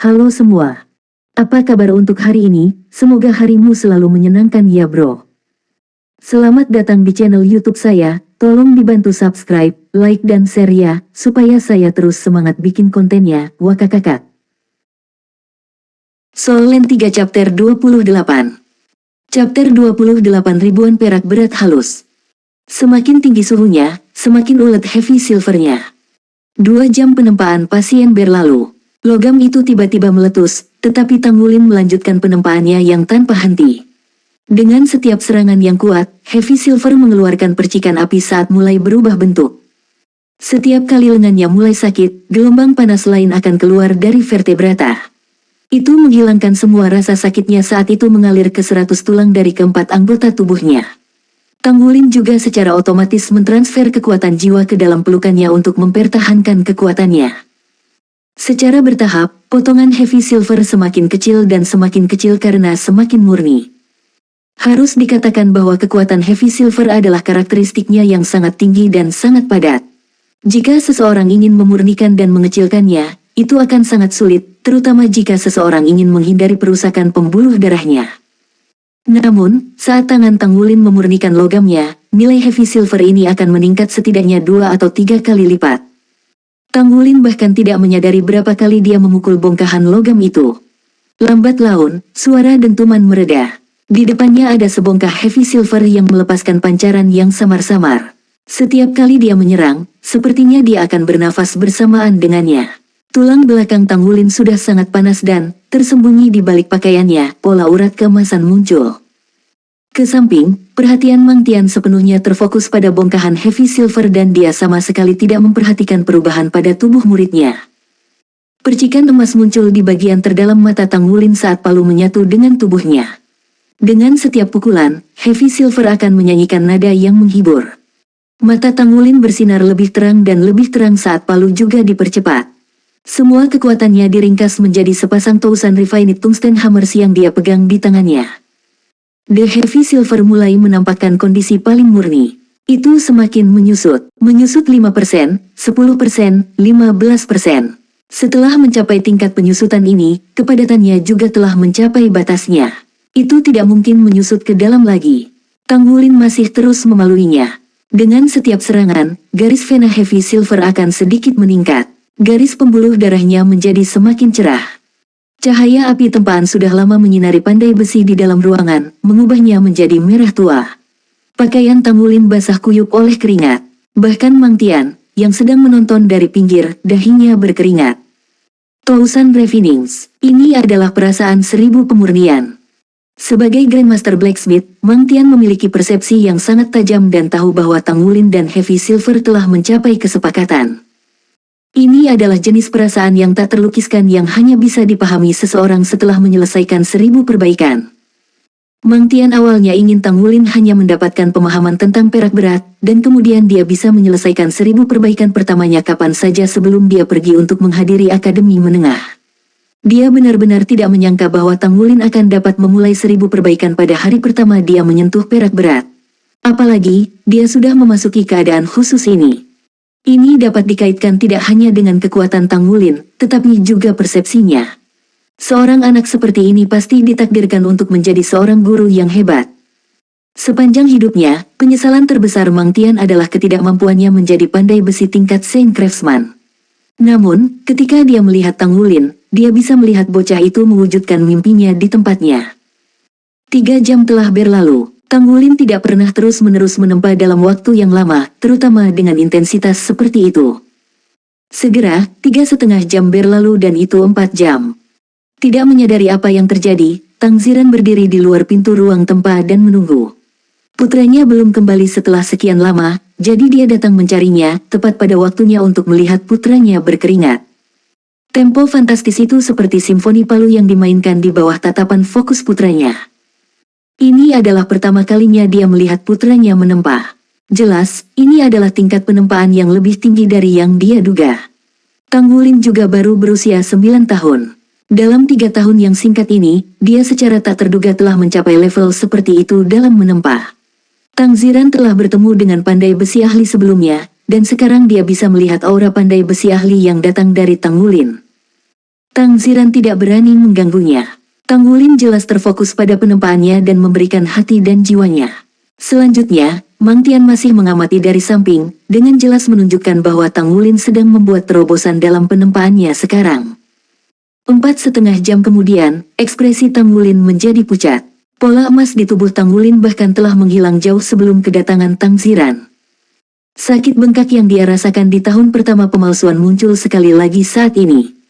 Halo semua. Apa kabar untuk hari ini? Semoga harimu selalu menyenangkan ya bro. Selamat datang di channel YouTube saya. Tolong dibantu subscribe, like dan share ya, supaya saya terus semangat bikin kontennya. Wakakakak. Soal 3 chapter 28. Chapter 28 ribuan perak berat halus. Semakin tinggi suhunya, semakin ulet heavy silvernya. 2 jam penempaan pasien berlalu. Logam itu tiba-tiba meletus, tetapi Tang Wulin melanjutkan penempaannya yang tanpa henti. Dengan setiap serangan yang kuat, heavy silver mengeluarkan percikan api saat mulai berubah bentuk. Setiap kali lengannya mulai sakit, gelombang panas lain akan keluar dari vertebrata. Itu menghilangkan semua rasa sakitnya saat itu mengalir ke 100 tulang dari keempat anggota tubuhnya. Tang Wulin juga secara otomatis mentransfer kekuatan jiwa ke dalam pelukannya untuk mempertahankan kekuatannya. Secara bertahap, potongan heavy silver semakin kecil dan semakin kecil karena semakin murni. Harus dikatakan bahwa kekuatan heavy silver adalah karakteristiknya yang sangat tinggi dan sangat padat. Jika seseorang ingin memurnikan dan mengecilkannya, itu akan sangat sulit, terutama jika seseorang ingin menghindari perusakan pembuluh darahnya. Namun, saat tangan Tang Wulin memurnikan logamnya, nilai heavy silver ini akan meningkat setidaknya 2 atau 3 kali lipat. Tang Wulin bahkan tidak menyadari berapa kali dia memukul bongkahan logam itu. Lambat laun, suara dentuman mereda. Di depannya ada sebongkah heavy silver yang melepaskan pancaran yang samar-samar. Setiap kali dia menyerang, sepertinya dia akan bernafas bersamaan dengannya. Tulang belakang Tang Wulin sudah sangat panas dan, tersembunyi di balik pakaiannya, pola urat keemasan muncul. Ke samping, perhatian Mang Tian sepenuhnya terfokus pada bongkahan heavy silver dan dia sama sekali tidak memperhatikan perubahan pada tubuh muridnya. Percikan emas muncul di bagian terdalam mata Tang Wulin saat palu menyatu dengan tubuhnya. Dengan setiap pukulan, heavy silver akan menyanyikan nada yang menghibur. Mata Tang Wulin bersinar lebih terang dan lebih terang saat palu juga dipercepat. Semua kekuatannya diringkas menjadi sepasang tousan refined tungsten hammers yang dia pegang di tangannya. The heavy silver mulai menampakkan kondisi paling murni. Itu semakin menyusut 5%, 10%, 15%. Setelah mencapai tingkat penyusutan ini, kepadatannya juga telah mencapai batasnya. Itu tidak mungkin menyusut ke dalam lagi. Tang Wulin masih terus memaluinya. Dengan setiap serangan, garis vena heavy silver akan sedikit meningkat. Garis pembuluh darahnya menjadi semakin cerah. Cahaya api tempaan sudah lama menyinari pandai besi di dalam ruangan, mengubahnya menjadi merah tua. Pakaian Tang Wulin basah kuyup oleh keringat. Bahkan Mang Tian, yang sedang menonton dari pinggir, dahinya berkeringat. Tousan Refinings, ini adalah perasaan 1000 pemurnian. Sebagai Grandmaster Blacksmith, Mang Tian memiliki persepsi yang sangat tajam dan tahu bahwa Tang Wulin dan Heavy Silver telah mencapai kesepakatan. Ini adalah jenis perasaan yang tak terlukiskan yang hanya bisa dipahami seseorang setelah menyelesaikan 1000 perbaikan. Mang Tian awalnya ingin Tang Wulin hanya mendapatkan pemahaman tentang perak berat, dan kemudian dia bisa menyelesaikan 1000 perbaikan pertamanya kapan saja sebelum dia pergi untuk menghadiri akademi menengah. Dia benar-benar tidak menyangka bahwa Tang Wulin akan dapat memulai 1000 perbaikan pada hari pertama dia menyentuh perak berat. Apalagi, dia sudah memasuki keadaan khusus ini. Ini dapat dikaitkan tidak hanya dengan kekuatan Tang Wulin, tetapi juga persepsinya. Seorang anak seperti ini pasti ditakdirkan untuk menjadi seorang guru yang hebat. Sepanjang hidupnya, penyesalan terbesar Mang Tian adalah ketidakmampuannya menjadi pandai besi tingkat Saint Craftsman. Namun, ketika dia melihat Tang Wulin, dia bisa melihat bocah itu mewujudkan mimpinya di tempatnya. 3 jam telah berlalu. Tang Wulin tidak pernah terus-menerus menempa dalam waktu yang lama, terutama dengan intensitas seperti itu. Segera, 3,5 jam berlalu dan itu 4 jam. Tidak menyadari apa yang terjadi, Tang Ziran berdiri di luar pintu ruang tempa dan menunggu. Putranya belum kembali setelah sekian lama, jadi dia datang mencarinya, tepat pada waktunya untuk melihat putranya berkeringat. Tempo fantastis itu seperti simfoni palu yang dimainkan di bawah tatapan fokus putranya. Ini adalah pertama kalinya dia melihat putranya menempa. Jelas, ini adalah tingkat penempaan yang lebih tinggi dari yang dia duga. Tang Wulin juga baru berusia 9 tahun. Dalam 3 tahun yang singkat ini, dia secara tak terduga telah mencapai level seperti itu dalam menempa. Tang Ziran telah bertemu dengan pandai besi ahli sebelumnya, dan sekarang dia bisa melihat aura pandai besi ahli yang datang dari Tang Wulin. Tang Ziran tidak berani mengganggunya. Tang Wulin jelas terfokus pada penempaannya dan memberikan hati dan jiwanya. Selanjutnya, Mang Tian masih mengamati dari samping, dengan jelas menunjukkan bahwa Tang Wulin sedang membuat terobosan dalam penempaannya sekarang. 4,5 jam kemudian, ekspresi Tang Wulin menjadi pucat. Pola emas di tubuh Tang Wulin bahkan telah menghilang jauh sebelum kedatangan Tang Ziran. Sakit bengkak yang dia rasakan di tahun pertama pemalsuan muncul sekali lagi saat ini.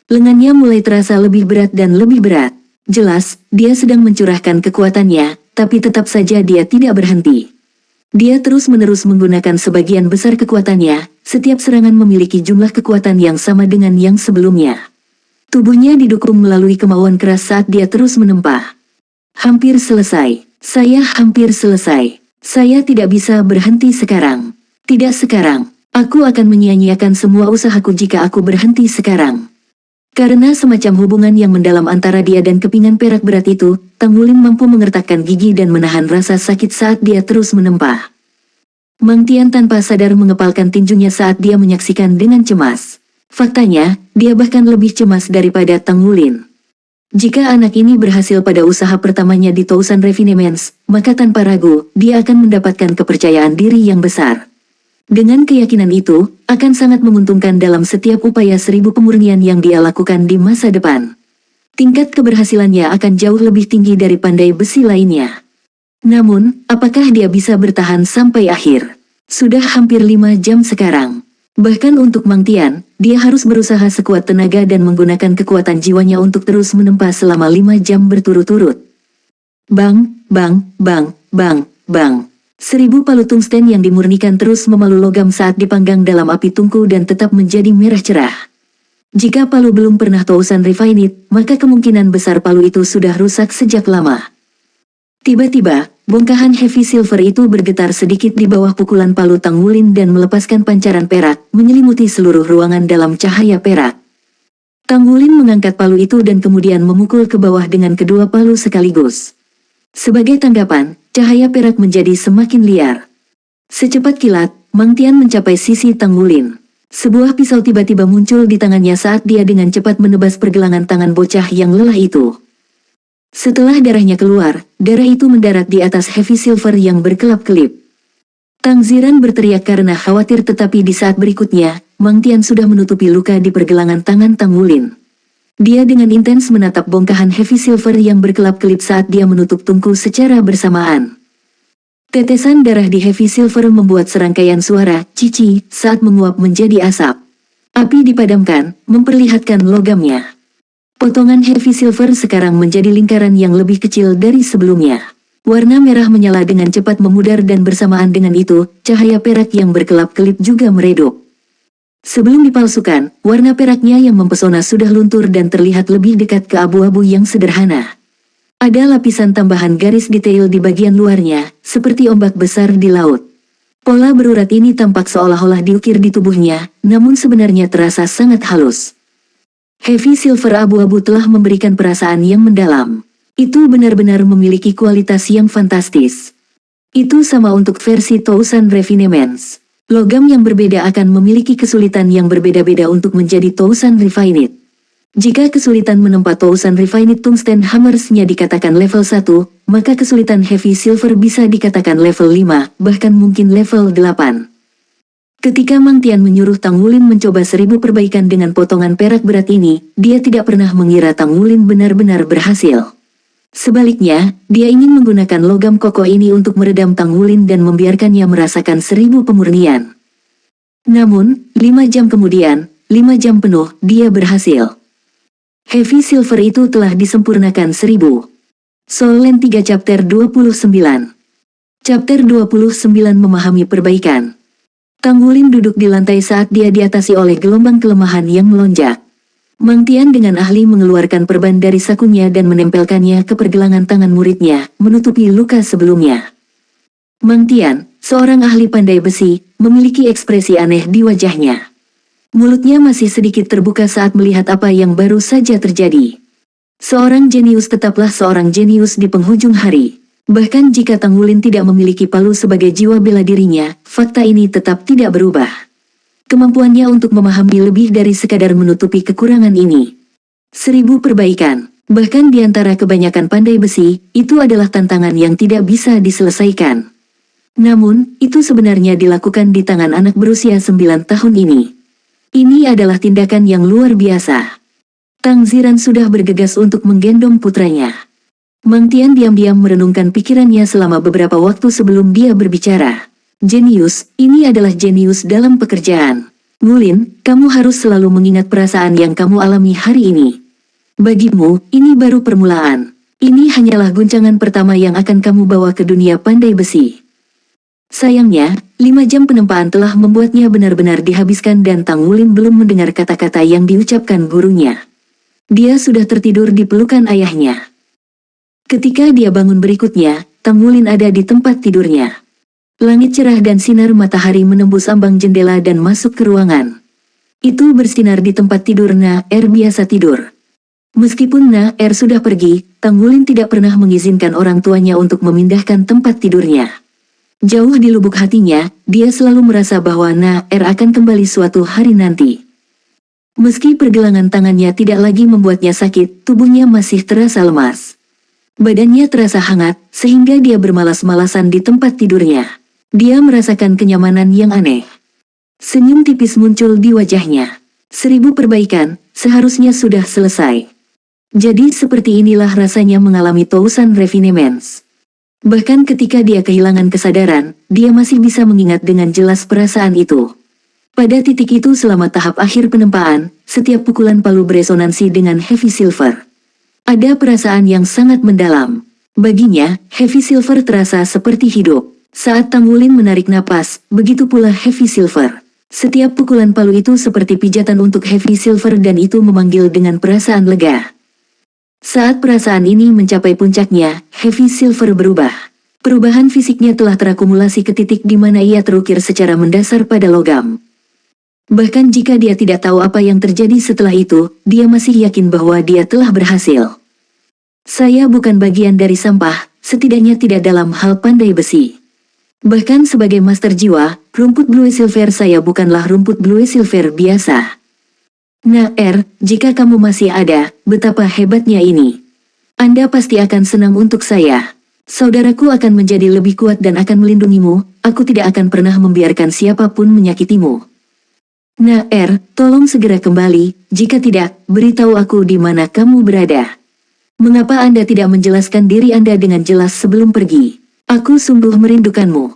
Lengannya mulai terasa lebih berat dan lebih berat. Jelas, dia sedang mencurahkan kekuatannya, tapi tetap saja dia tidak berhenti. Dia terus-menerus menggunakan sebagian besar kekuatannya, setiap serangan memiliki jumlah kekuatan yang sama dengan yang sebelumnya. Tubuhnya didukung melalui kemauan keras saat dia terus menempa. Hampir selesai. Saya hampir selesai. Saya tidak bisa berhenti sekarang. Tidak sekarang. Aku akan menyia-nyiakan semua usahaku jika aku berhenti sekarang. Karena semacam hubungan yang mendalam antara dia dan kepingan perak berat itu, Tang Wulin mampu mengertakkan gigi dan menahan rasa sakit saat dia terus menempa. Mang Tian tanpa sadar mengepalkan tinjunya saat dia menyaksikan dengan cemas. Faktanya, dia bahkan lebih cemas daripada Tang Wulin. Jika anak ini berhasil pada usaha pertamanya di Tousan Refinements, maka tanpa ragu, dia akan mendapatkan kepercayaan diri yang besar. Dengan keyakinan itu, akan sangat menguntungkan dalam setiap upaya 1000 pemurnian yang dia lakukan di masa depan. Tingkat keberhasilannya akan jauh lebih tinggi dari pandai besi lainnya. Namun, apakah dia bisa bertahan sampai akhir? Sudah hampir 5 jam sekarang. Bahkan untuk Mang Tian, dia harus berusaha sekuat tenaga dan menggunakan kekuatan jiwanya untuk terus menempa selama 5 jam berturut-turut. Bang, bang, bang, bang, bang. 1000 palu tungsten yang dimurnikan terus memalu logam saat dipanggang dalam api tungku dan tetap menjadi merah cerah. Jika palu belum pernah Tousan Refined, maka kemungkinan besar palu itu sudah rusak sejak lama. Tiba-tiba, bongkahan heavy silver itu bergetar sedikit di bawah pukulan palu Tang Wulin dan melepaskan pancaran perak, menyelimuti seluruh ruangan dalam cahaya perak. Tang Wulin mengangkat palu itu dan kemudian memukul ke bawah dengan kedua palu sekaligus. Sebagai tanggapan, cahaya perak menjadi semakin liar. Secepat kilat, Mang Tian mencapai sisi Tang Wulin. Sebuah pisau tiba-tiba muncul di tangannya saat dia dengan cepat menebas pergelangan tangan bocah yang lelah itu. Setelah darahnya keluar, darah itu mendarat di atas heavy silver yang berkelap-kelip. Tang Ziran berteriak karena khawatir, tetapi di saat berikutnya, Mang Tian sudah menutupi luka di pergelangan tangan Tang Wulin. Dia dengan intens menatap bongkahan heavy silver yang berkelap-kelip saat dia menutup tungku secara bersamaan. Tetesan darah di heavy silver membuat serangkaian suara cici saat menguap menjadi asap. Api dipadamkan, memperlihatkan logamnya. Potongan heavy silver sekarang menjadi lingkaran yang lebih kecil dari sebelumnya. Warna merah menyala dengan cepat memudar dan bersamaan dengan itu, cahaya perak yang berkelap-kelip juga meredup. Sebelum dipalsukan, warna peraknya yang mempesona sudah luntur dan terlihat lebih dekat ke abu-abu yang sederhana. Ada lapisan tambahan garis detail di bagian luarnya, seperti ombak besar di laut. Pola berurat ini tampak seolah-olah diukir di tubuhnya, namun sebenarnya terasa sangat halus. Heavy silver abu-abu telah memberikan perasaan yang mendalam. Itu benar-benar memiliki kualitas yang fantastis. Itu sama untuk versi Tousan Refinements. Logam yang berbeda akan memiliki kesulitan yang berbeda-beda untuk menjadi Tousan Refined. Jika kesulitan menempa Tousan Refined Tungsten Hammers-nya dikatakan level 1, maka kesulitan Heavy Silver bisa dikatakan level 5, bahkan mungkin level 8. Ketika Mang Tian menyuruh Tang Wulin mencoba 1000 perbaikan dengan potongan perak berat ini, dia tidak pernah mengira Tang Wulin benar-benar berhasil. Sebaliknya, dia ingin menggunakan logam kokoh ini untuk meredam Tang Wulin dan membiarkannya merasakan 1000 pemurnian. Namun, 5 jam kemudian, 5 jam penuh, dia berhasil. Heavy Silver itu telah disempurnakan 1000. Soul Land 3 Chapter 29. Chapter 29 Memahami Perbaikan. Tang Wulin duduk di lantai saat dia diatasi oleh gelombang kelemahan yang melonjak. Mang Tian dengan ahli mengeluarkan perban dari sakunya dan menempelkannya ke pergelangan tangan muridnya, menutupi luka sebelumnya. Mang Tian, seorang ahli pandai besi, memiliki ekspresi aneh di wajahnya. Mulutnya masih sedikit terbuka saat melihat apa yang baru saja terjadi. Seorang jenius tetaplah seorang jenius di penghujung hari. Bahkan jika Tang Wulin tidak memiliki palu sebagai jiwa bela dirinya, fakta ini tetap tidak berubah. Kemampuannya untuk memahami lebih dari sekadar menutupi kekurangan ini. 1000 perbaikan. Bahkan di antara kebanyakan pandai besi, itu adalah tantangan yang tidak bisa diselesaikan. Namun, itu sebenarnya dilakukan di tangan anak berusia 9 tahun ini. Ini adalah tindakan yang luar biasa. Tang Ziran sudah bergegas untuk menggendong putranya. Mang Tian diam-diam merenungkan pikirannya selama beberapa waktu sebelum dia berbicara. Jenius, ini adalah jenius dalam pekerjaan. Ngulin, kamu harus selalu mengingat perasaan yang kamu alami hari ini. Bagimu, ini baru permulaan. Ini hanyalah guncangan pertama yang akan kamu bawa ke dunia pandai besi. Sayangnya, 5 jam penempaan telah membuatnya benar-benar dihabiskan dan Tang Wulin belum mendengar kata-kata yang diucapkan gurunya. Dia sudah tertidur di pelukan ayahnya. Ketika dia bangun berikutnya, Tang Wulin ada di tempat tidurnya. Langit cerah dan sinar matahari menembus ambang jendela dan masuk ke ruangan. Itu bersinar di tempat tidur Na-Er biasa tidur. Meskipun Na-Er sudah pergi, Tang Wulin tidak pernah mengizinkan orang tuanya untuk memindahkan tempat tidurnya. Jauh di lubuk hatinya, dia selalu merasa bahwa Na-Er akan kembali suatu hari nanti. Meski pergelangan tangannya tidak lagi membuatnya sakit, tubuhnya masih terasa lemas. Badannya terasa hangat, sehingga dia bermalas-malasan di tempat tidurnya. Dia merasakan kenyamanan yang aneh. Senyum tipis muncul di wajahnya. 1000 perbaikan, seharusnya sudah selesai. Jadi seperti inilah rasanya mengalami Tousan Refinements. Bahkan ketika dia kehilangan kesadaran, dia masih bisa mengingat dengan jelas perasaan itu. Pada titik itu selama tahap akhir penempaan, setiap pukulan palu beresonansi dengan Heavy Silver. Ada perasaan yang sangat mendalam. Baginya, Heavy Silver terasa seperti hidup. Saat Tang Wulin menarik napas, begitu pula Heavy Silver. Setiap pukulan palu itu seperti pijatan untuk Heavy Silver dan itu memanggil dengan perasaan lega. Saat perasaan ini mencapai puncaknya, Heavy Silver berubah. Perubahan fisiknya telah terakumulasi ke titik di mana ia terukir secara mendasar pada logam. Bahkan jika dia tidak tahu apa yang terjadi setelah itu, dia masih yakin bahwa dia telah berhasil. Saya bukan bagian dari sampah, setidaknya tidak dalam hal pandai besi. Bahkan sebagai master jiwa, rumput Blue Silver saya bukanlah rumput Blue Silver biasa. Na-Er, jika kamu masih ada, betapa hebatnya ini. Anda pasti akan senang untuk saya. Saudaraku akan menjadi lebih kuat dan akan melindungimu, aku tidak akan pernah membiarkan siapapun menyakitimu. Na-Er, tolong segera kembali, jika tidak, beritahu aku di mana kamu berada. Mengapa Anda tidak menjelaskan diri Anda dengan jelas sebelum pergi? Aku sungguh merindukanmu.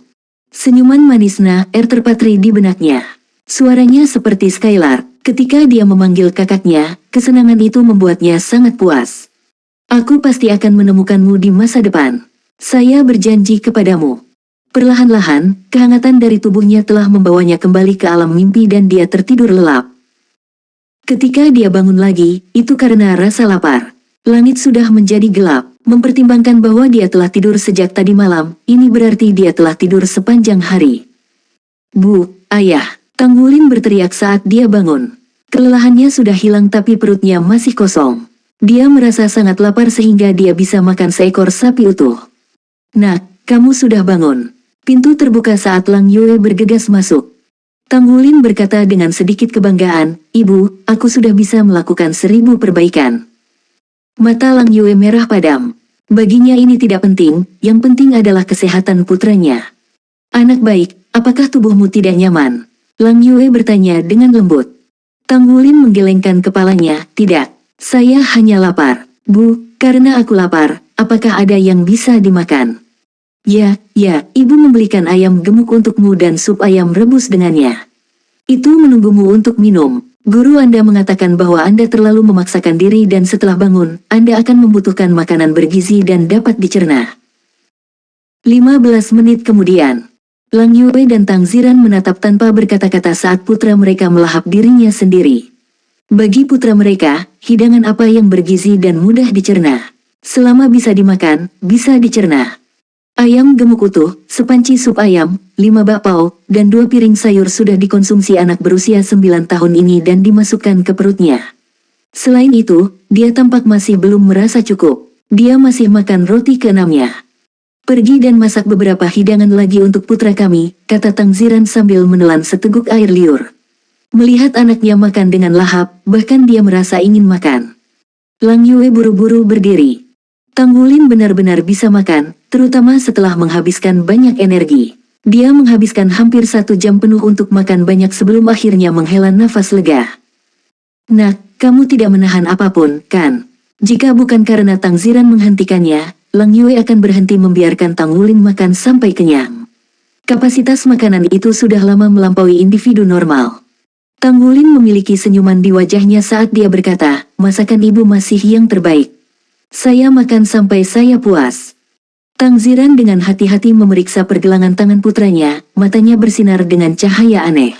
Senyuman manis Na-Er terpatri di benaknya. Suaranya seperti Skylar. Ketika dia memanggil kakaknya, kesenangan itu membuatnya sangat puas. Aku pasti akan menemukanmu di masa depan. Saya berjanji kepadamu. Perlahan-lahan, kehangatan dari tubuhnya telah membawanya kembali ke alam mimpi dan dia tertidur lelap. Ketika dia bangun lagi, itu karena rasa lapar. Langit sudah menjadi gelap. Mempertimbangkan bahwa dia telah tidur sejak tadi malam, ini berarti dia telah tidur sepanjang hari. Bu, ayah. Tang Wulin berteriak saat dia bangun. Kelelahannya sudah hilang tapi perutnya masih kosong. Dia merasa sangat lapar sehingga dia bisa makan seekor sapi utuh. Nak, kamu sudah bangun. Pintu terbuka saat Lang Yue bergegas masuk. Tang Wulin berkata dengan sedikit kebanggaan, Ibu, aku sudah bisa melakukan 1000 perbaikan. Mata Lang Yue merah padam. Baginya ini tidak penting, yang penting adalah kesehatan putranya. Anak baik, apakah tubuhmu tidak nyaman? Lang Yue bertanya dengan lembut. Tang Wulin menggelengkan kepalanya, tidak, saya hanya lapar. Bu, karena aku lapar, apakah ada yang bisa dimakan? Ya, ibu membelikan ayam gemuk untukmu dan sup ayam rebus dengannya. Itu menunggumu untuk minum. Guru Anda mengatakan bahwa Anda terlalu memaksakan diri dan setelah bangun, Anda akan membutuhkan makanan bergizi dan dapat dicerna. 15 menit kemudian. Lang Yue dan Tang Ziran menatap tanpa berkata-kata saat putra mereka melahap dirinya sendiri. Bagi putra mereka, hidangan apa yang bergizi dan mudah dicerna. Selama bisa dimakan, bisa dicerna. Ayam gemuk utuh, sepanci sup ayam, 5 bakpao, dan 2 piring sayur sudah dikonsumsi anak berusia 9 tahun ini dan dimasukkan ke perutnya. Selain itu, dia tampak masih belum merasa cukup. Dia masih makan roti keenamnya. Pergi dan masak beberapa hidangan lagi untuk putra kami, kata Tang Ziran sambil menelan seteguk air liur. Melihat anaknya makan dengan lahap, bahkan dia merasa ingin makan. Lang Yue buru-buru berdiri. Tang Wulin benar-benar bisa makan, terutama setelah menghabiskan banyak energi. Dia menghabiskan hampir 1 jam penuh untuk makan banyak sebelum akhirnya menghela nafas lega. Nak, kamu tidak menahan apapun, kan? Jika bukan karena Tang Ziran menghentikannya, Lang Yue akan berhenti membiarkan Tang Wulin makan sampai kenyang. Kapasitas makanan itu sudah lama melampaui individu normal. Tang Wulin memiliki senyuman di wajahnya saat dia berkata, masakan ibu masih yang terbaik. Saya makan sampai saya puas. Tang Ziran dengan hati-hati memeriksa pergelangan tangan putranya, matanya bersinar dengan cahaya aneh.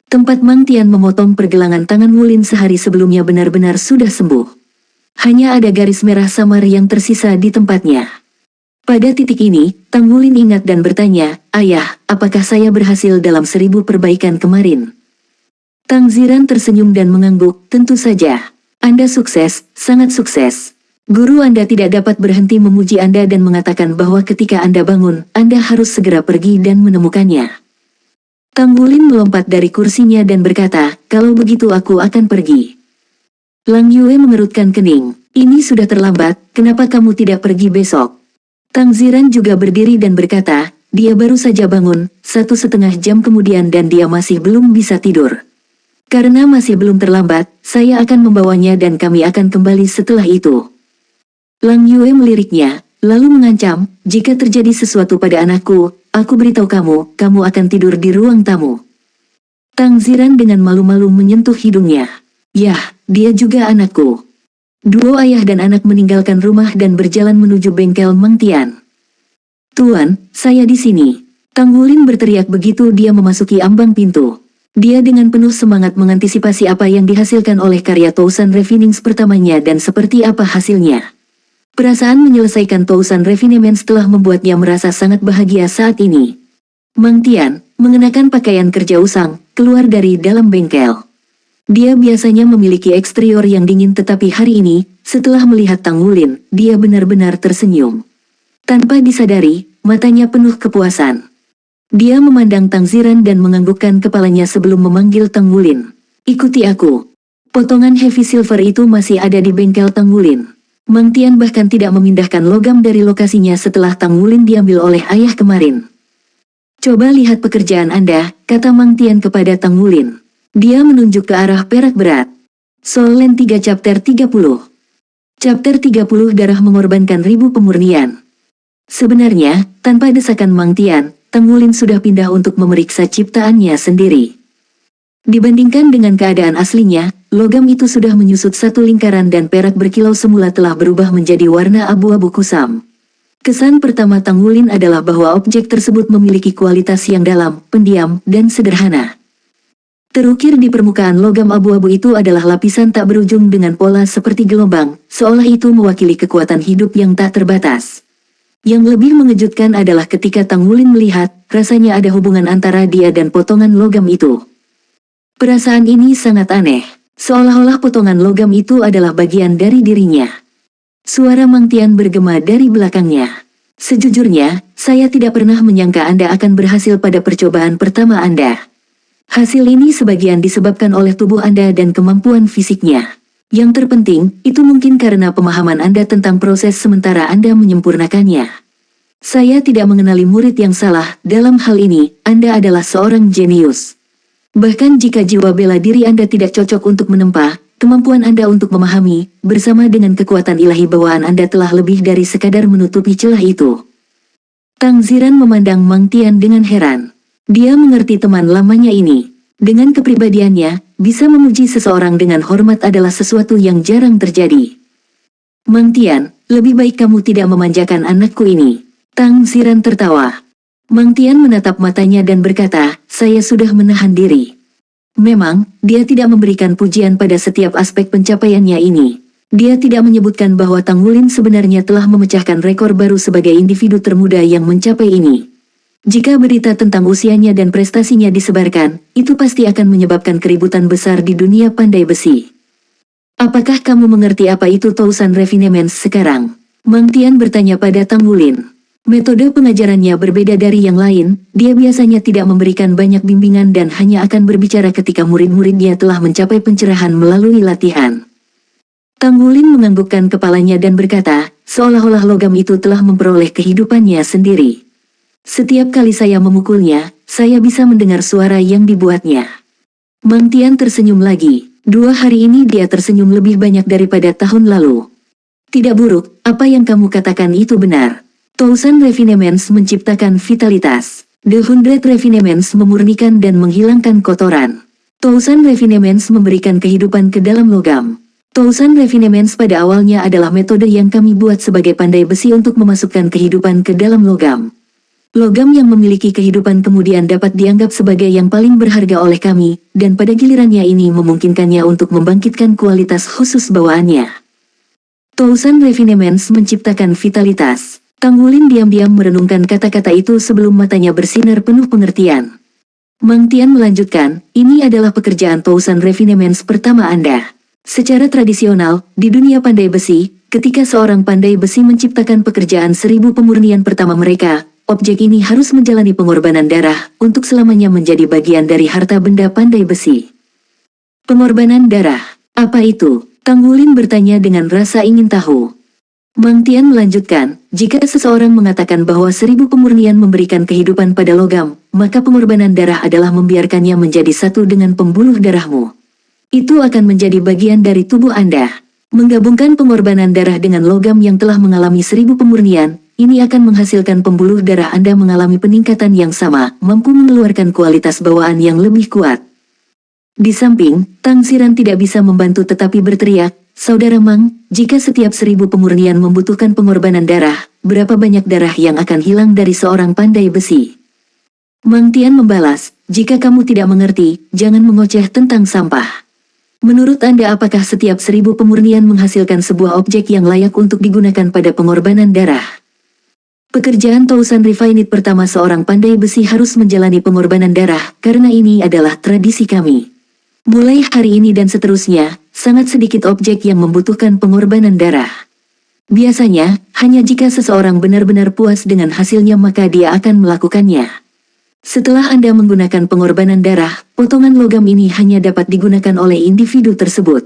Tempat Mang Tian memotong pergelangan tangan Wulin sehari sebelumnya benar-benar sudah sembuh. Hanya ada garis merah samar yang tersisa di tempatnya. Pada titik ini, Tang Wulin ingat dan bertanya, ayah, apakah saya berhasil dalam 1000 perbaikan kemarin? Tang Ziran tersenyum dan mengangguk, tentu saja. Anda sukses, sangat sukses. Guru Anda tidak dapat berhenti memuji Anda dan mengatakan bahwa ketika Anda bangun, Anda harus segera pergi dan menemukannya. Tang Wulin melompat dari kursinya dan berkata, kalau begitu aku akan pergi. Lang Yue mengerutkan kening. Ini sudah terlambat, kenapa kamu tidak pergi besok? Tang Ziran juga berdiri dan berkata, dia baru saja bangun, 1,5 jam kemudian dan dia masih belum bisa tidur. Karena masih belum terlambat, saya akan membawanya dan kami akan kembali setelah itu. Lang Yue meliriknya, lalu mengancam, jika terjadi sesuatu pada anakku, aku beritahu kamu, kamu akan tidur di ruang tamu. Tang Ziran dengan malu-malu menyentuh hidungnya. Yah, dia juga anakku. Duo ayah dan anak meninggalkan rumah dan berjalan menuju bengkel Mang Tian. Tuan, saya di sini. Tang Wulin berteriak begitu dia memasuki ambang pintu. Dia dengan penuh semangat mengantisipasi apa yang dihasilkan oleh karya Tousan Refinings pertamanya dan seperti apa hasilnya. Perasaan menyelesaikan Tousan Refinements telah membuatnya merasa sangat bahagia saat ini. Mang Tian, mengenakan pakaian kerja usang, keluar dari dalam bengkel. Dia biasanya memiliki eksterior yang dingin tetapi hari ini, setelah melihat Tang Wulin, dia benar-benar tersenyum. Tanpa disadari, matanya penuh kepuasan. Dia memandang Tang Ziran dan menganggukkan kepalanya sebelum memanggil Tang Wulin. Ikuti aku. Potongan heavy silver itu masih ada di bengkel Tang Wulin. Mang Tian bahkan tidak memindahkan logam dari lokasinya setelah Tang Wulin diambil oleh ayah kemarin. Coba lihat pekerjaan Anda, kata Mang Tian kepada Tang Wulin. Dia menunjuk ke arah perak berat. Soul Land 3 Chapter 30. Chapter 30 Darah Mengorbankan Ribu Pemurnian. Sebenarnya, tanpa desakan Mang Tian, Tang Wulin sudah pindah untuk memeriksa ciptaannya sendiri. Dibandingkan dengan keadaan aslinya, logam itu sudah menyusut satu lingkaran dan perak berkilau semula telah berubah menjadi warna abu-abu kusam. Kesan pertama Tang Wulin adalah bahwa objek tersebut memiliki kualitas yang dalam, pendiam, dan sederhana. Terukir di permukaan logam abu-abu itu adalah lapisan tak berujung dengan pola seperti gelombang, seolah itu mewakili kekuatan hidup yang tak terbatas. Yang lebih mengejutkan adalah ketika Tang Wulin melihat, rasanya ada hubungan antara dia dan potongan logam itu. Perasaan ini sangat aneh, seolah-olah potongan logam itu adalah bagian dari dirinya. Suara Mang Tian bergema dari belakangnya. Sejujurnya, saya tidak pernah menyangka Anda akan berhasil pada percobaan pertama Anda. Hasil ini sebagian disebabkan oleh tubuh Anda dan kemampuan fisiknya. Yang terpenting, itu mungkin karena pemahaman Anda tentang proses sementara Anda menyempurnakannya. Saya tidak mengenali murid yang salah, dalam hal ini, Anda adalah seorang jenius. Bahkan jika jiwa bela diri Anda tidak cocok untuk menempa, kemampuan Anda untuk memahami, bersama dengan kekuatan ilahi bawaan Anda telah lebih dari sekadar menutupi celah itu. Tang Ziran memandang Mang Tian dengan heran. Dia mengerti teman lamanya ini. Dengan kepribadiannya, bisa memuji seseorang dengan hormat adalah sesuatu yang jarang terjadi. Mang Tian, lebih baik kamu tidak memanjakan anakku ini. Tang Ziran tertawa. Mang Tian menatap matanya dan berkata, saya sudah menahan diri. Memang, dia tidak memberikan pujian pada setiap aspek pencapaiannya ini. Dia tidak menyebutkan bahwa Tang Wulin sebenarnya telah memecahkan rekor baru sebagai individu termuda yang mencapai ini. Jika berita tentang usianya dan prestasinya disebarkan, itu pasti akan menyebabkan keributan besar di dunia pandai besi. Apakah kamu mengerti apa itu Tousan Refinements sekarang? Mang Tian bertanya pada Tang Wulin. Metode pengajarannya berbeda dari yang lain, dia biasanya tidak memberikan banyak bimbingan dan hanya akan berbicara ketika murid-muridnya telah mencapai pencerahan melalui latihan. Tang Wulin menganggukkan kepalanya dan berkata, seolah-olah logam itu telah memperoleh kehidupannya sendiri. Setiap kali saya memukulnya, saya bisa mendengar suara yang dibuatnya. Mang Tian tersenyum lagi. 2 hari ini dia tersenyum lebih banyak daripada tahun lalu. Tidak buruk, apa yang kamu katakan itu benar. Thousand Refinements menciptakan vitalitas. The Hundred Refinements memurnikan dan menghilangkan kotoran. Thousand Refinements memberikan kehidupan ke dalam logam. Thousand Refinements pada awalnya adalah metode yang kami buat sebagai pandai besi untuk memasukkan kehidupan ke dalam logam. Logam yang memiliki kehidupan kemudian dapat dianggap sebagai yang paling berharga oleh kami, dan pada gilirannya ini memungkinkannya untuk membangkitkan kualitas khusus bawaannya. Thousand Refinements menciptakan vitalitas. Tang Wulin diam-diam merenungkan kata-kata itu sebelum matanya bersinar penuh pengertian. Mang Tian melanjutkan, ini adalah pekerjaan Thousand Refinements pertama Anda. Secara tradisional, di dunia pandai besi, ketika seorang pandai besi menciptakan pekerjaan 1000 pemurnian pertama mereka, objek ini harus menjalani pengorbanan darah untuk selamanya menjadi bagian dari harta benda pandai besi. Pengorbanan darah, apa itu? Tang Wulin bertanya dengan rasa ingin tahu. Mang Tian melanjutkan, jika seseorang mengatakan bahwa 1000 pemurnian memberikan kehidupan pada logam, maka pengorbanan darah adalah membiarkannya menjadi satu dengan pembuluh darahmu. Itu akan menjadi bagian dari tubuh Anda. Menggabungkan pengorbanan darah dengan logam yang telah mengalami 1000 pemurnian, ini akan menghasilkan pembuluh darah Anda mengalami peningkatan yang sama, mampu mengeluarkan kualitas bawaan yang lebih kuat. Di samping, Tang Xiran tidak bisa membantu tetapi berteriak, Saudara Mang, jika setiap 1000 pemurnian membutuhkan pengorbanan darah, berapa banyak darah yang akan hilang dari seorang pandai besi? Mang Tian membalas, jika kamu tidak mengerti, jangan mengoceh tentang sampah. Menurut Anda apakah setiap 1000 pemurnian menghasilkan sebuah objek yang layak untuk digunakan pada pengorbanan darah? Pekerjaan Thousand Refined pertama seorang pandai besi harus menjalani pengorbanan darah, karena ini adalah tradisi kami. Mulai hari ini dan seterusnya, sangat sedikit objek yang membutuhkan pengorbanan darah. Biasanya, hanya jika seseorang benar-benar puas dengan hasilnya maka dia akan melakukannya. Setelah Anda menggunakan pengorbanan darah, potongan logam ini hanya dapat digunakan oleh individu tersebut.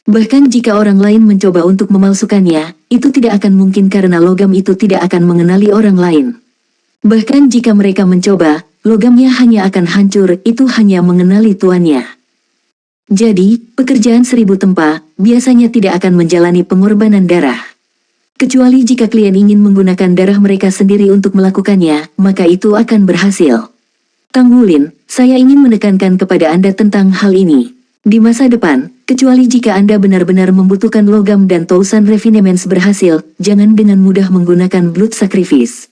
Bahkan jika orang lain mencoba untuk memalsukannya, itu tidak akan mungkin karena logam itu tidak akan mengenali orang lain. Bahkan jika mereka mencoba, logamnya hanya akan hancur, itu hanya mengenali tuannya. Jadi, pekerjaan 1000 tempa, biasanya tidak akan menjalani pengorbanan darah. Kecuali jika klien ingin menggunakan darah mereka sendiri untuk melakukannya, maka itu akan berhasil. Tang Wulin, saya ingin menekankan kepada Anda tentang hal ini. Di masa depan, kecuali jika Anda benar-benar membutuhkan logam dan Thousand Refinements berhasil, jangan dengan mudah menggunakan blood sacrifice.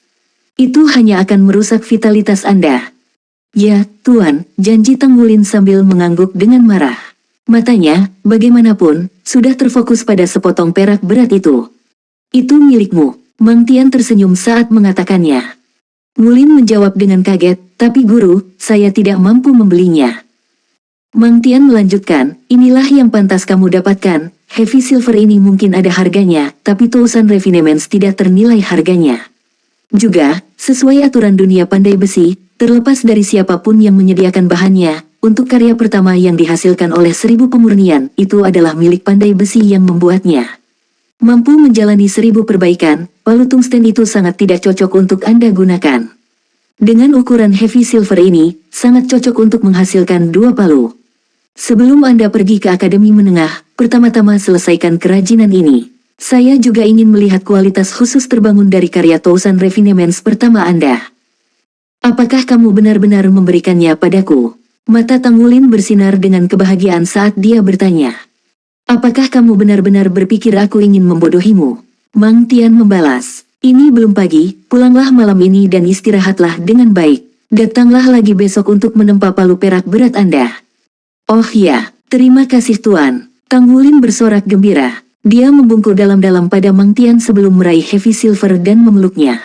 Itu hanya akan merusak vitalitas Anda. Ya, Tuan, janji Tang Wulin sambil mengangguk dengan marah. Matanya, bagaimanapun, sudah terfokus pada sepotong perak berat itu. Itu milikmu. Mang Tian tersenyum saat mengatakannya. Wulin menjawab dengan kaget, tapi guru, saya tidak mampu membelinya. Mang Tian melanjutkan, inilah yang pantas kamu dapatkan, heavy silver ini mungkin ada harganya, tapi Thousand Refinements tidak ternilai harganya. Juga, sesuai aturan dunia pandai besi, terlepas dari siapapun yang menyediakan bahannya, untuk karya pertama yang dihasilkan oleh 1000 pemurnian, itu adalah milik pandai besi yang membuatnya. Mampu menjalani 1000 perbaikan, palu tungsten itu sangat tidak cocok untuk Anda gunakan. Dengan ukuran heavy silver ini, sangat cocok untuk menghasilkan 2 palu. Sebelum Anda pergi ke akademi menengah, pertama-tama selesaikan kerajinan ini. Saya juga ingin melihat kualitas khusus terbangun dari karya Thousand Refinements pertama Anda. Apakah kamu benar-benar memberikannya padaku? Mata Tang Wulin bersinar dengan kebahagiaan saat dia bertanya. Apakah kamu benar-benar berpikir aku ingin membodohimu? Mang Tian membalas, ini belum pagi, pulanglah malam ini dan istirahatlah dengan baik. Datanglah lagi besok untuk menempa palu perak berat Anda. Oh ya, terima kasih Tuan. Tang Wulin bersorak gembira. Dia membungkuk dalam-dalam pada Mang Tian sebelum meraih heavy silver dan memeluknya.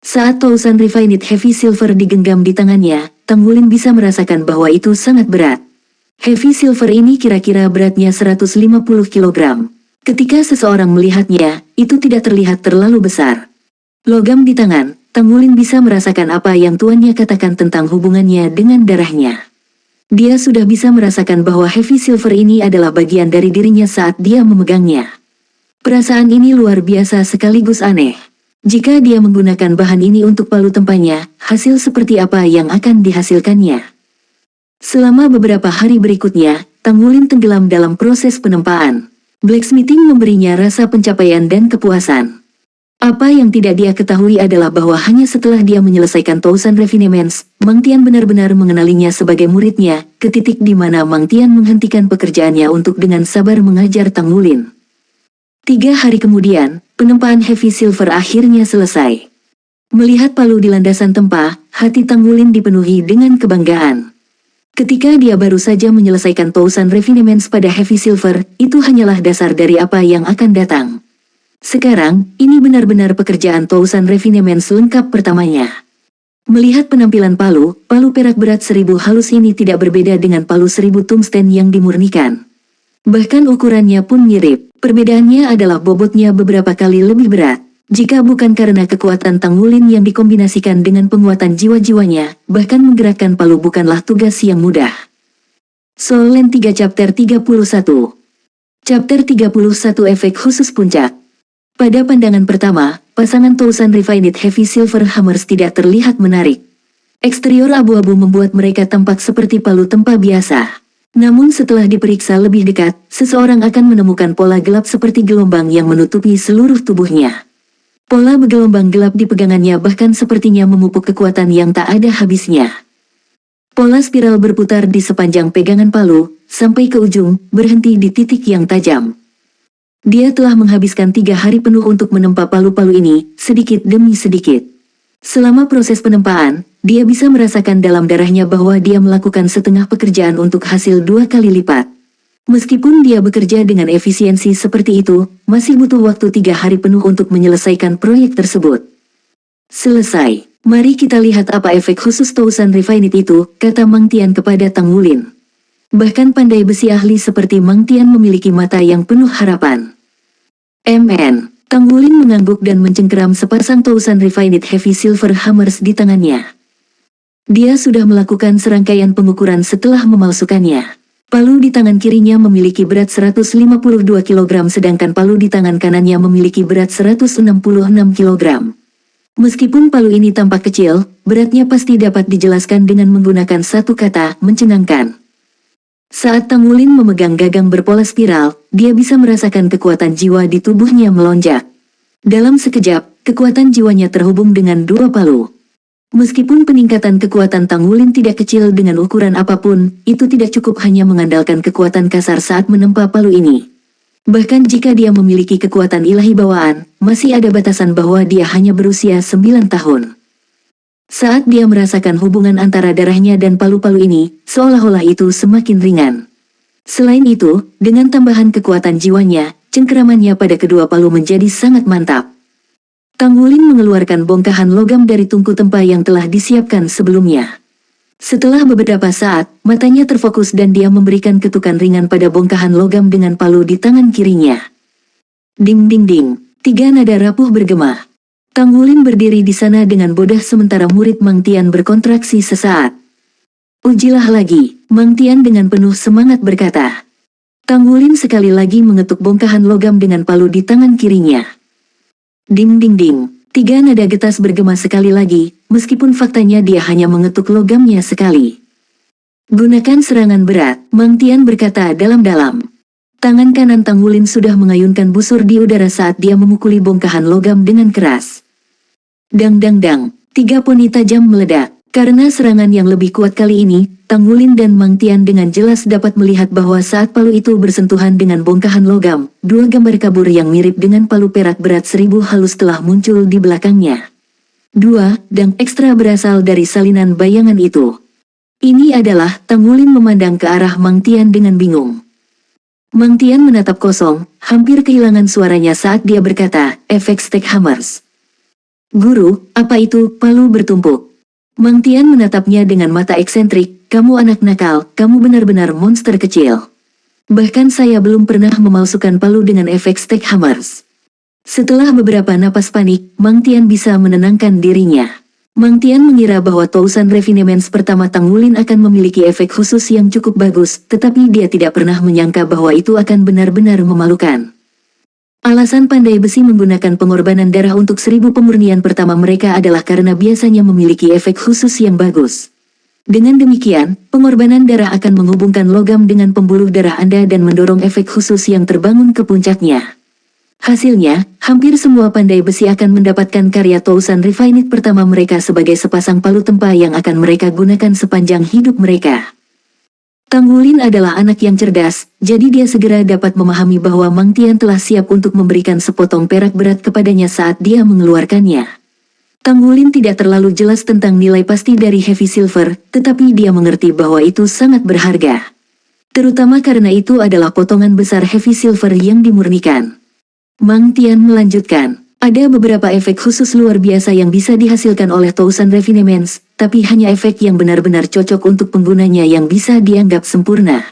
Saat Thousand Refined heavy silver digenggam di tangannya, Tang Wulin bisa merasakan bahwa itu sangat berat. Heavy silver ini kira-kira beratnya 150 kg. Ketika seseorang melihatnya, itu tidak terlihat terlalu besar. Logam di tangan, Tang Wulin bisa merasakan apa yang tuannya katakan tentang hubungannya dengan darahnya. Dia sudah bisa merasakan bahwa heavy silver ini adalah bagian dari dirinya saat dia memegangnya. Perasaan ini luar biasa sekaligus aneh. Jika dia menggunakan bahan ini untuk palu tempanya, hasil seperti apa yang akan dihasilkannya? Selama beberapa hari berikutnya, Tang Wulin tenggelam dalam proses penempaan. Blacksmithing memberinya rasa pencapaian dan kepuasan. Apa yang tidak dia ketahui adalah bahwa hanya setelah dia menyelesaikan Thousand Refinements, Mang Tian benar-benar mengenalinya sebagai muridnya, ke titik di mana Mang Tian menghentikan pekerjaannya untuk dengan sabar mengajar Tang Wulin. 3 hari kemudian, penempaan heavy silver akhirnya selesai. Melihat palu di landasan tempa, hati Tang Wulin dipenuhi dengan kebanggaan. Ketika dia baru saja menyelesaikan Thousand Refinements pada heavy silver, itu hanyalah dasar dari apa yang akan datang. Sekarang, ini benar-benar pekerjaan Thousand Refinements lengkap pertamanya. Melihat penampilan palu perak berat 1000 halus ini tidak berbeda dengan palu 1000 tungsten yang dimurnikan. Bahkan ukurannya pun mirip, perbedaannya adalah bobotnya beberapa kali lebih berat. Jika bukan karena kekuatan Tang Wulin yang dikombinasikan dengan penguatan jiwa-jiwanya, bahkan menggerakkan palu bukanlah tugas yang mudah. Soul Land 3 Chapter 31 Chapter 31 Efek Khusus Puncak. Pada pandangan pertama, pasangan Thousand Refined Heavy Silver Hammers tidak terlihat menarik. Eksterior abu-abu membuat mereka tampak seperti palu tempa biasa. Namun setelah diperiksa lebih dekat, seseorang akan menemukan pola gelap seperti gelombang yang menutupi seluruh tubuhnya. Pola bergelombang gelap di pegangannya bahkan sepertinya memupuk kekuatan yang tak ada habisnya. Pola spiral berputar di sepanjang pegangan palu, sampai ke ujung, berhenti di titik yang tajam. Dia telah menghabiskan 3 hari penuh untuk menempa palu-palu ini, sedikit demi sedikit. Selama proses penempaan, dia bisa merasakan dalam darahnya bahwa dia melakukan setengah pekerjaan untuk hasil 2 kali lipat. Meskipun dia bekerja dengan efisiensi seperti itu, masih butuh waktu 3 hari penuh untuk menyelesaikan proyek tersebut. Selesai. Mari kita lihat apa efek khusus Thousand Refined itu, kata Mang Tian kepada Tang Wulin. Bahkan pandai besi ahli seperti Mang Tian memiliki mata yang penuh harapan. MN. Tang Wulin mengangguk dan mencengkeram sepasang Thousand Refined Heavy Silver Hammers di tangannya. Dia sudah melakukan serangkaian pengukuran setelah memalsukannya. Palu di tangan kirinya memiliki berat 152 kg sedangkan palu di tangan kanannya memiliki berat 166 kg. Meskipun palu ini tampak kecil, beratnya pasti dapat dijelaskan dengan menggunakan satu kata, mencengangkan. Saat Tang Wulin memegang gagang berpola spiral, dia bisa merasakan kekuatan jiwa di tubuhnya melonjak. Dalam sekejap, kekuatan jiwanya terhubung dengan 2 palu. Meskipun peningkatan kekuatan Tang Wulin tidak kecil dengan ukuran apapun, itu tidak cukup hanya mengandalkan kekuatan kasar saat menempa palu ini. Bahkan jika dia memiliki kekuatan ilahi bawaan, masih ada batasan bahwa dia hanya berusia 9 tahun. Saat dia merasakan hubungan antara darahnya dan palu-palu ini, seolah-olah itu semakin ringan. Selain itu, dengan tambahan kekuatan jiwanya, cengkeramannya pada kedua palu menjadi sangat mantap. Tang Wulin mengeluarkan bongkahan logam dari tungku tempa yang telah disiapkan sebelumnya. Setelah beberapa saat, matanya terfokus dan dia memberikan ketukan ringan pada bongkahan logam dengan palu di tangan kirinya. Ding ding ding, 3 nada rapuh bergema. Tang Wulin berdiri di sana dengan bodoh sementara murid Mang Tian berkontraksi sesaat. Ujilah lagi, Mang Tian dengan penuh semangat berkata. Tang Wulin sekali lagi mengetuk bongkahan logam dengan palu di tangan kirinya. Ding ding ding, 3 nada getas bergema sekali lagi, meskipun faktanya dia hanya mengetuk logamnya sekali. Gunakan serangan berat, Mang Tian berkata dalam-dalam. Tangan kanan Tang Wulin sudah mengayunkan busur di udara saat dia memukuli bongkahan logam dengan keras. Dang dang dang, 3 poni tajam meledak. Karena serangan yang lebih kuat kali ini, Tang Wulin dan Mang Tian dengan jelas dapat melihat bahwa saat palu itu bersentuhan dengan bongkahan logam, 2 gambar kabur yang mirip dengan palu perak berat 1000 halus telah muncul di belakangnya. 2 dang ekstra berasal dari salinan bayangan itu. Ini adalah Tang Wulin memandang ke arah Mang Tian dengan bingung. Mang Tian menatap kosong, hampir kehilangan suaranya saat dia berkata, efek Stack Hammers. Guru, apa itu? Palu bertumpuk. Mang Tian menatapnya dengan mata eksentrik, kamu anak nakal, kamu benar-benar monster kecil. Bahkan saya belum pernah memalsukan palu dengan efek Stack Hammers. Setelah beberapa napas panik, Mang Tian bisa menenangkan dirinya. Mang Tian mengira bahwa Tousan Refinements pertama Tang Wulin akan memiliki efek khusus yang cukup bagus, tetapi dia tidak pernah menyangka bahwa itu akan benar-benar memalukan. Alasan pandai besi menggunakan pengorbanan darah untuk 1000 pemurnian pertama mereka adalah karena biasanya memiliki efek khusus yang bagus. Dengan demikian, pengorbanan darah akan menghubungkan logam dengan pembuluh darah Anda dan mendorong efek khusus yang terbangun ke puncaknya. Hasilnya, hampir semua pandai besi akan mendapatkan karya Tousan Refined pertama mereka sebagai sepasang palu tempa yang akan mereka gunakan sepanjang hidup mereka. Tang Wulin adalah anak yang cerdas, jadi dia segera dapat memahami bahwa Mang Tian telah siap untuk memberikan sepotong perak berat kepadanya saat dia mengeluarkannya. Tang Wulin tidak terlalu jelas tentang nilai pasti dari Heavy Silver, tetapi dia mengerti bahwa itu sangat berharga. Terutama karena itu adalah potongan besar Heavy Silver yang dimurnikan. Mang Tian melanjutkan, ada beberapa efek khusus luar biasa yang bisa dihasilkan oleh Tousan Refinements, tapi hanya efek yang benar-benar cocok untuk penggunanya yang bisa dianggap sempurna.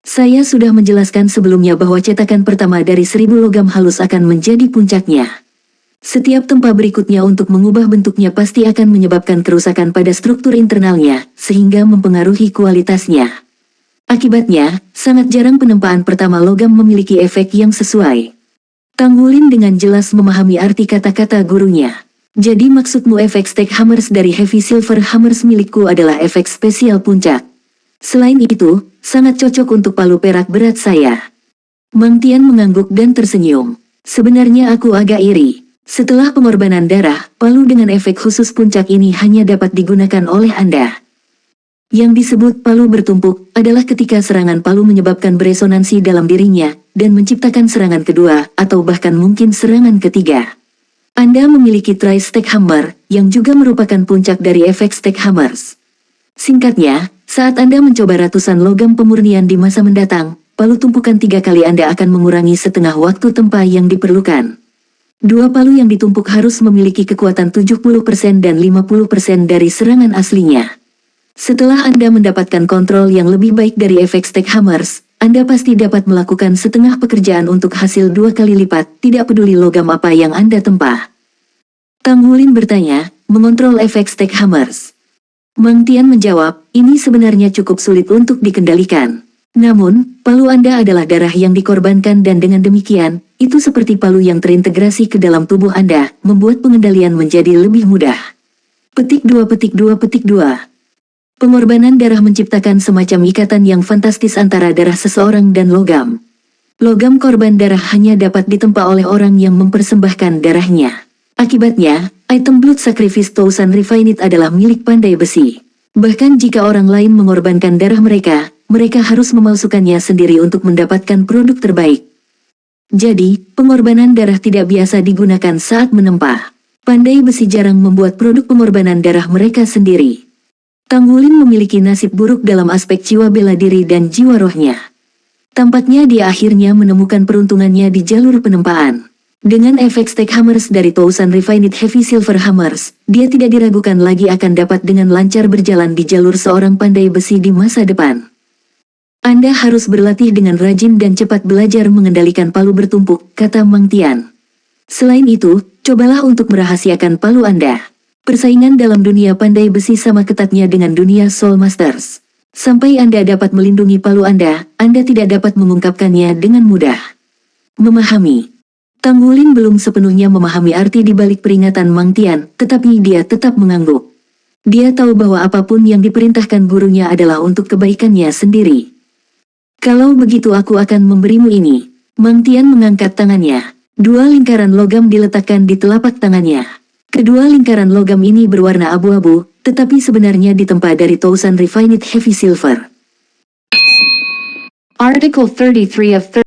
Saya sudah menjelaskan sebelumnya bahwa cetakan pertama dari 1000 logam halus akan menjadi puncaknya. Setiap tempa berikutnya untuk mengubah bentuknya pasti akan menyebabkan kerusakan pada struktur internalnya, sehingga mempengaruhi kualitasnya. Akibatnya, sangat jarang penempaan pertama logam memiliki efek yang sesuai. Tang Wulin dengan jelas memahami arti kata-kata gurunya. Jadi maksudmu efek Stack Hammers dari Heavy Silver Hammers milikku adalah efek spesial puncak. Selain itu, sangat cocok untuk palu perak berat saya. Mang Tian mengangguk dan tersenyum. Sebenarnya aku agak iri. Setelah pengorbanan darah, palu dengan efek khusus puncak ini hanya dapat digunakan oleh Anda. Yang disebut palu bertumpuk adalah ketika serangan palu menyebabkan beresonansi dalam dirinya dan menciptakan serangan kedua atau bahkan mungkin serangan ketiga. Anda memiliki Tri-Stack Hammer yang juga merupakan puncak dari efek Stack Hammers. Singkatnya, saat Anda mencoba ratusan logam pemurnian di masa mendatang, palu tumpukan 3 kali Anda akan mengurangi setengah waktu tempa yang diperlukan. 2 palu yang ditumpuk harus memiliki kekuatan 70% dan 50% dari serangan aslinya. Setelah Anda mendapatkan kontrol yang lebih baik dari efek Stack Hammers, Anda pasti dapat melakukan setengah pekerjaan untuk hasil 2 kali lipat, tidak peduli logam apa yang Anda tempa. Tang Wulin bertanya, mengontrol efek Stack Hammers. Mang Tian menjawab, ini sebenarnya cukup sulit untuk dikendalikan. Namun, palu Anda adalah darah yang dikorbankan dan dengan demikian, itu seperti palu yang terintegrasi ke dalam tubuh Anda, membuat pengendalian menjadi lebih mudah. Petik 2. Pengorbanan darah menciptakan semacam ikatan yang fantastis antara darah seseorang dan logam. Logam korban darah hanya dapat ditempa oleh orang yang mempersembahkan darahnya. Akibatnya, item Blood Sacrifice Tousan Refined adalah milik pandai besi. Bahkan jika orang lain mengorbankan darah mereka, mereka harus memalsukannya sendiri untuk mendapatkan produk terbaik. Jadi, pengorbanan darah tidak biasa digunakan saat menempa. Pandai besi jarang membuat produk pengorbanan darah mereka sendiri. Tang Wulin memiliki nasib buruk dalam aspek jiwa bela diri dan jiwa rohnya. Tampaknya dia akhirnya menemukan peruntungannya di jalur penempaan. Dengan efek Stack Hammers dari Tousan Refined Heavy Silver Hammers, dia tidak diragukan lagi akan dapat dengan lancar berjalan di jalur seorang pandai besi di masa depan. Anda harus berlatih dengan rajin dan cepat belajar mengendalikan palu bertumpuk, kata Mang Tian. Selain itu, cobalah untuk merahasiakan palu Anda. Persaingan dalam dunia pandai besi sama ketatnya dengan dunia Soul Masters. Sampai Anda dapat melindungi palu Anda tidak dapat mengungkapkannya dengan mudah. Memahami. Tang Wulin belum sepenuhnya memahami arti di balik peringatan Mang Tian, tetapi dia tetap mengangguk. Dia tahu bahwa apapun yang diperintahkan gurunya adalah untuk kebaikannya sendiri. Kalau begitu aku akan memberimu ini. Mang Tian mengangkat tangannya. 2 lingkaran logam diletakkan di telapak tangannya. Kedua lingkaran logam ini berwarna abu-abu, tetapi sebenarnya ditempa dari Tousan Refined Heavy Silver. Article 33 of